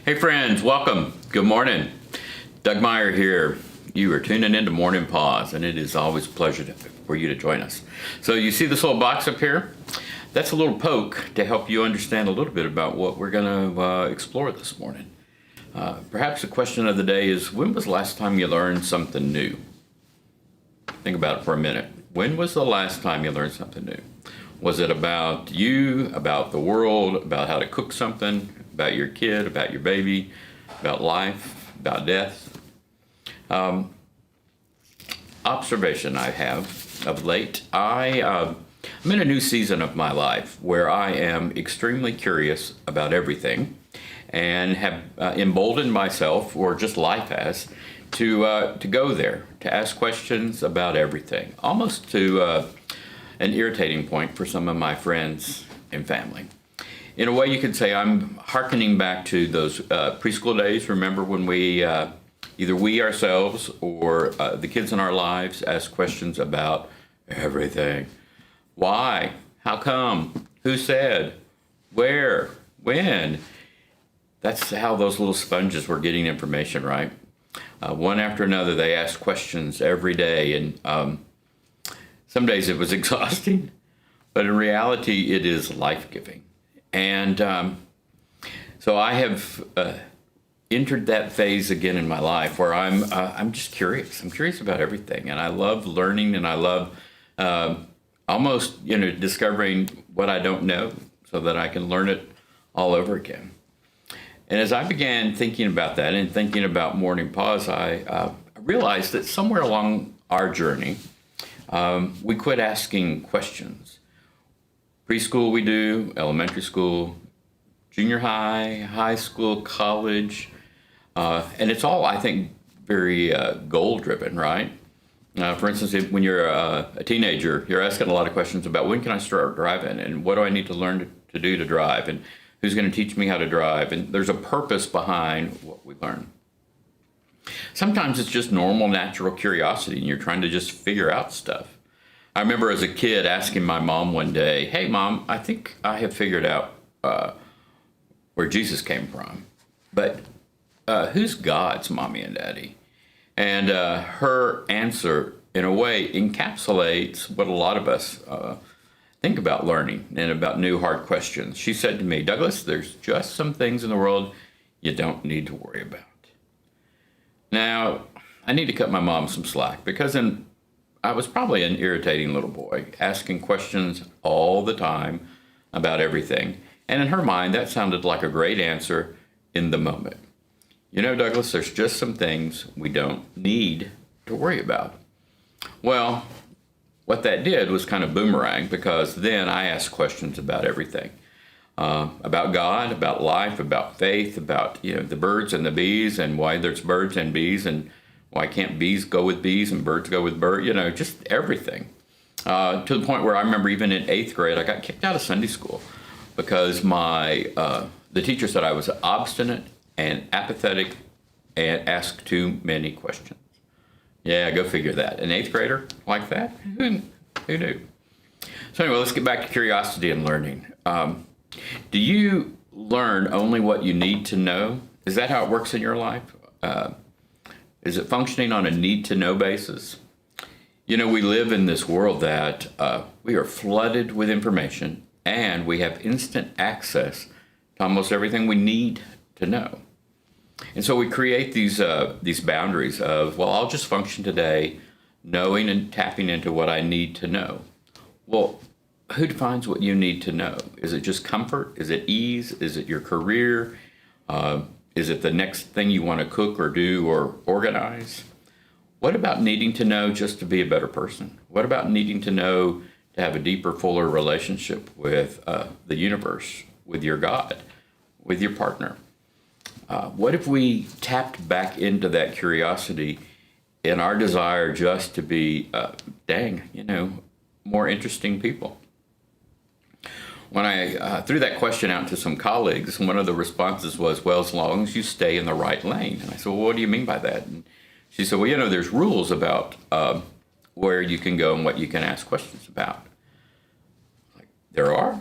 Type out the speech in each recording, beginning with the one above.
Hey friends, welcome. Good morning. Doug Meyer here. You are tuning into Morning Pause, and it is always a pleasure for you to join us. So you see this little box up here? That's a little poke to help you understand a little bit about what we're going to explore this morning. Perhaps the question of the day is, when was the last time you learned something new? Think about it for a minute. When was the last time you learned something new? Was it about you, about the world, about how to cook something, about your kid, about your baby, about life, about death? Observation I have of late, I'm in a new season of my life where I am extremely curious about everything and have emboldened myself, or just life has, to go there, to ask questions about everything, almost to an irritating point for some of my friends and family. In a way, you could say I'm hearkening back to those preschool days. Remember when we, either we ourselves or the kids in our lives, asked questions about everything. Why? How come? Who said? Where? When? That's how those little sponges were getting information, right? One after another, they asked questions every day, and some days it was exhausting, but in reality, it is life-giving. And so I have entered that phase again in my life where I'm just curious. I'm curious about everything, and I love learning, and I love almost discovering what I don't know so that I can learn it all over again. And as I began thinking about that and thinking about Morning Pause, I realized that somewhere along our journey, we quit asking questions. Preschool we do, elementary school, junior high, high school, college, and it's all, I think, very goal-driven, right? For instance, when you're a teenager, you're asking a lot of questions about when can I start driving, and what do I need to learn to do to drive, and who's going to teach me how to drive, and there's a purpose behind what we learn. Sometimes it's just normal, natural curiosity, and you're trying to just figure out stuff. I remember as a kid asking my mom one day, "Hey, Mom, I think I have figured out where Jesus came from, but who's God's Mommy and Daddy?" And her answer, in a way, encapsulates what a lot of us think about learning and about new hard questions. She said to me, "Douglas, there's just some things in the world you don't need to worry about." Now, I need to cut my mom some slack because I was probably an irritating little boy, asking questions all the time about everything. And in her mind, that sounded like a great answer in the moment. Douglas, there's just some things we don't need to worry about. Well, what that did was kind of boomerang, because then I asked questions about everything. About God, about life, about faith, about the birds and the bees, and why there's birds and bees, and why can't bees go with bees and birds go with birds, just everything. To the point where I remember even in 8th grade, I got kicked out of Sunday school because the teacher said I was obstinate and apathetic and asked too many questions. Yeah, go figure that. An 8th grader like that? Who knew? So anyway, let's get back to curiosity and learning. Do you learn only what you need to know? Is that how it works in your life? Is it functioning on a need-to-know basis? We live in this world that we are flooded with information, and we have instant access to almost everything we need to know. And so we create these boundaries of, well, I'll just function today knowing and tapping into what I need to know. Well, who defines what you need to know? Is it just comfort? Is it ease? Is it your career? Is it the next thing you want to cook or do or organize? What about needing to know just to be a better person? What about needing to know to have a deeper, fuller relationship with the universe, with your God, with your partner? What if we tapped back into that curiosity and our desire just to be, more interesting people? When I threw that question out to some colleagues, one of the responses was, "Well, as long as you stay in the right lane." And I said, "Well, what do you mean by that?" And she said, "Well, there's rules about where you can go and what you can ask questions about." Like, there are?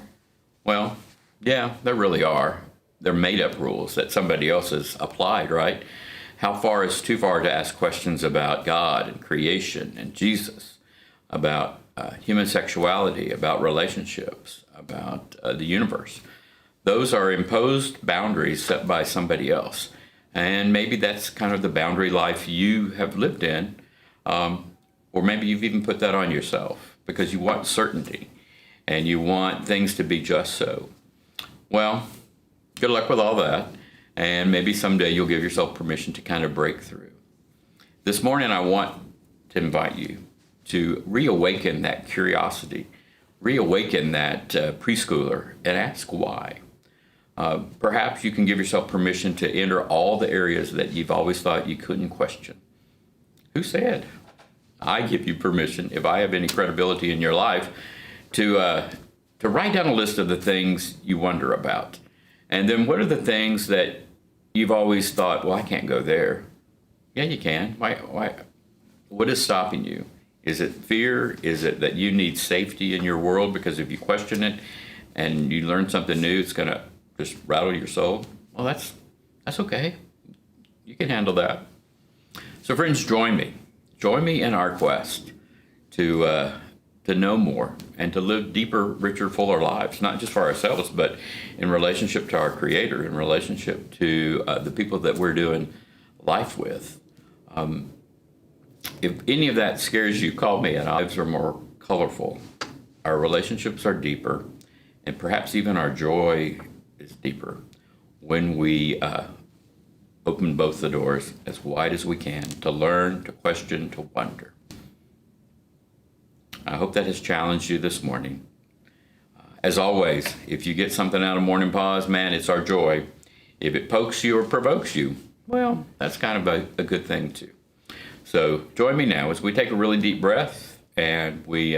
Well, yeah, there really are. they're made up rules that somebody else has applied, right? How far is too far to ask questions about God and creation and Jesus, about human sexuality, about relationships, about the universe? Those are imposed boundaries set by somebody else. And maybe that's kind of the boundary life you have lived in. Or maybe you've even put that on yourself because you want certainty and you want things to be just so. Well, good luck with all that. And maybe someday you'll give yourself permission to kind of break through. This morning, I want to invite you to reawaken that curiosity, reawaken that preschooler, and ask why. Perhaps you can give yourself permission to enter all the areas that you've always thought you couldn't question. Who said? I give you permission, if I have any credibility in your life, to write down a list of the things you wonder about. And then what are the things that you've always thought, well, I can't go there? Yeah, you can. Why? What is stopping you? Is it fear? Is it that you need safety in your world because if you question it and you learn something new, it's going to just rattle your soul? Well, that's okay. You can handle that. So friends, join me. Join me in our quest to know more and to live deeper, richer, fuller lives, not just for ourselves, but in relationship to our Creator, in relationship to the people that we're doing life with. If any of that scares you, call me, and our lives are more colorful. Our relationships are deeper, and perhaps even our joy is deeper when we open both the doors as wide as we can to learn, to question, to wonder. I hope that has challenged you this morning. As always, if you get something out of Morning Pause, man, it's our joy. If it pokes you or provokes you, well, that's kind of a good thing too. So join me now as we take a really deep breath and we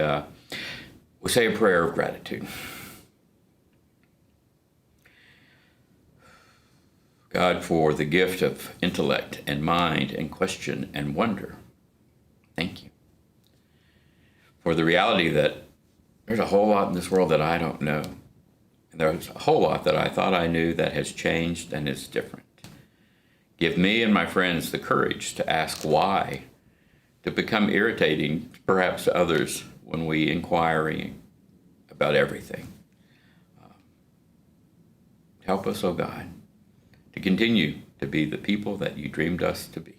say a prayer of gratitude. God, for the gift of intellect and mind and question and wonder, thank you. For the reality that there's a whole lot in this world that I don't know. And there's a whole lot that I thought I knew that has changed and is different. Give me and my friends the courage to ask why, to become irritating perhaps to others when we inquire about everything. Help us, oh God, to continue to be the people that you dreamed us to be.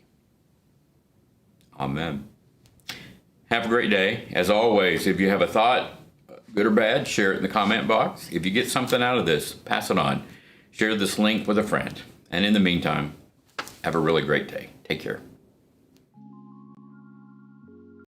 Amen. Have a great day. As always, if you have a thought, good or bad, share it in the comment box. If you get something out of this, pass it on. Share this link with a friend. And in the meantime, have a really great day. Take care.